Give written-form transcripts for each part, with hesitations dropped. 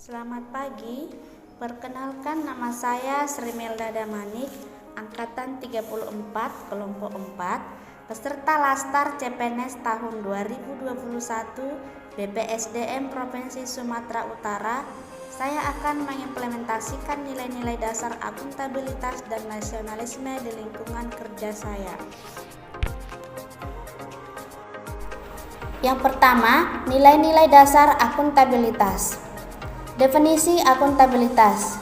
Selamat pagi, perkenalkan nama saya Sri Melda Damanik, Angkatan 34, Kelompok 4, peserta Laskar CPNS tahun 2021 BPSDM Provinsi Sumatera Utara. Saya akan mengimplementasikan nilai-nilai dasar akuntabilitas dan nasionalisme di lingkungan kerja saya. Yang pertama, nilai-nilai dasar akuntabilitas. Definisi akuntabilitas.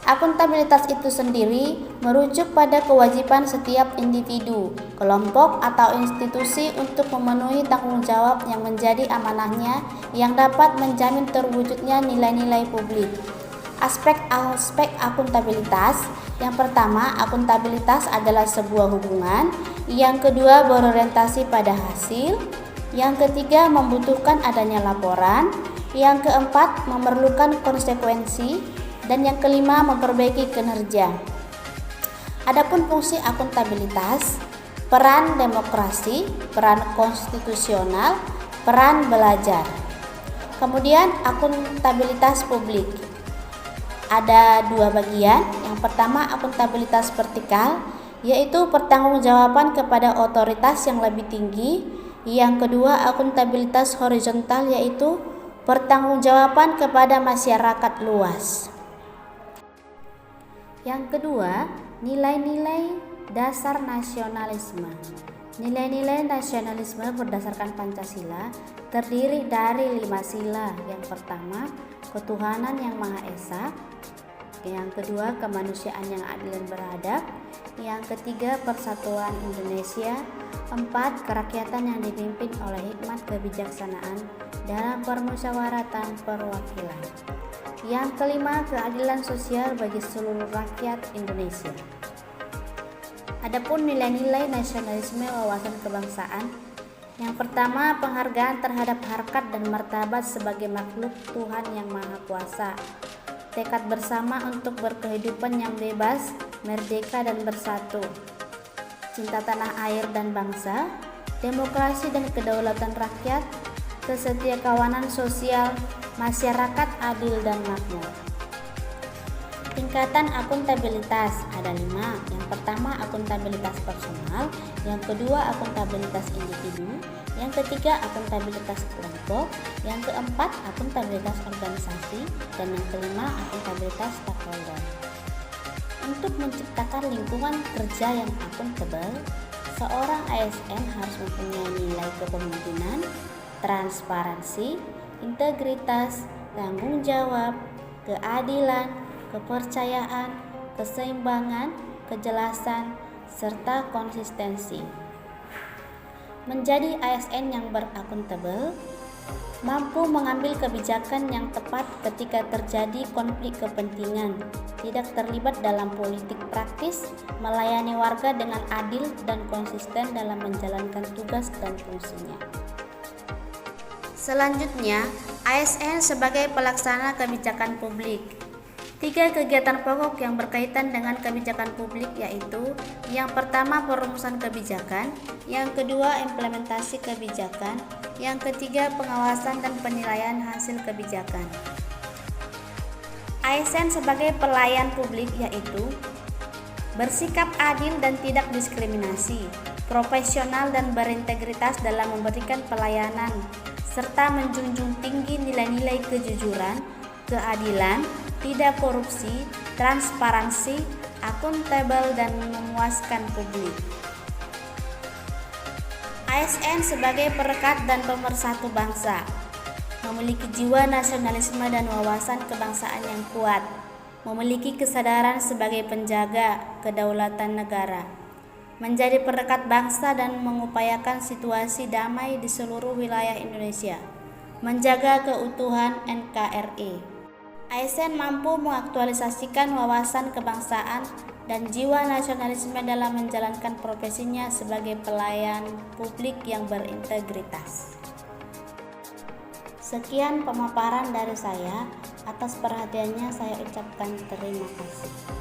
Akuntabilitas itu sendiri merujuk pada kewajiban setiap individu, kelompok, atau institusi untuk memenuhi tanggung jawab yang menjadi amanahnya yang dapat menjamin terwujudnya nilai-nilai publik. Aspek-aspek akuntabilitas. Yang pertama, akuntabilitas adalah sebuah hubungan. Yang kedua, berorientasi pada hasil. Yang ketiga, membutuhkan adanya laporan. Yang keempat, memerlukan konsekuensi. Dan yang kelima, memperbaiki kinerja. Adapun fungsi akuntabilitas, peran demokrasi, peran konstitusional, peran belajar. Kemudian akuntabilitas publik. Ada dua bagian. Yang pertama, akuntabilitas vertikal, yaitu pertanggungjawaban kepada otoritas yang lebih tinggi. Yang kedua, akuntabilitas horizontal, yaitu pertanggungjawaban kepada masyarakat luas. Yang kedua, nilai-nilai dasar nasionalisme. Nilai-nilai nasionalisme berdasarkan Pancasila terdiri dari 5 sila. Yang pertama, ketuhanan yang Maha Esa. Yang kedua, kemanusiaan yang adil dan beradab. Yang ketiga, persatuan Indonesia. 4, kerakyatan yang dipimpin oleh hikmat kebijaksanaan dalam permusyawaratan perwakilan. Yang kelima, keadilan sosial bagi seluruh rakyat Indonesia. Adapun nilai-nilai nasionalisme wawasan kebangsaan. Yang pertama, penghargaan terhadap harkat dan martabat sebagai makhluk Tuhan yang Maha Kuasa. Tekad bersama untuk berkehidupan yang bebas, merdeka dan bersatu. Cinta tanah air dan bangsa, demokrasi dan kedaulatan rakyat, kesetiakawanan sosial, masyarakat adil dan makmur. Tingkatan akuntabilitas ada 5. Yang pertama, akuntabilitas personal. Yang kedua, akuntabilitas individu. Yang ketiga, akuntabilitas kelompok. Yang keempat, akuntabilitas organisasi. Dan yang kelima, akuntabilitas stakeholder. Untuk menciptakan lingkungan kerja yang akuntabel, seorang ASN harus mempunyai nilai kepemimpinan, transparansi, integritas, tanggung jawab, keadilan, kepercayaan, keseimbangan, kejelasan, serta konsistensi. Menjadi ASN yang berakuntabel, mampu mengambil kebijakan yang tepat ketika terjadi konflik kepentingan, tidak terlibat dalam politik praktis, melayani warga dengan adil dan konsisten dalam menjalankan tugas dan fungsinya. Selanjutnya, ASN sebagai pelaksana kebijakan publik. 3 kegiatan pokok yang berkaitan dengan kebijakan publik yaitu: yang pertama, perumusan kebijakan, yang kedua, implementasi kebijakan, yang ketiga, pengawasan dan penilaian hasil kebijakan. ASN sebagai pelayan publik yaitu bersikap adil dan tidak diskriminasi, profesional dan berintegritas dalam memberikan pelayanan, serta menjunjung tinggi nilai-nilai kejujuran, keadilan, tidak korupsi, transparansi, akuntabel, dan memuaskan publik. ASN sebagai perekat dan pemersatu bangsa, memiliki jiwa nasionalisme dan wawasan kebangsaan yang kuat, memiliki kesadaran sebagai penjaga kedaulatan negara, menjadi perekat bangsa dan mengupayakan situasi damai di seluruh wilayah Indonesia, menjaga keutuhan NKRI. ASN mampu mengaktualisasikan wawasan kebangsaan dan jiwa nasionalisme dalam menjalankan profesinya sebagai pelayan publik yang berintegritas. Sekian pemaparan dari saya. Atas perhatiannya saya ucapkan terima kasih.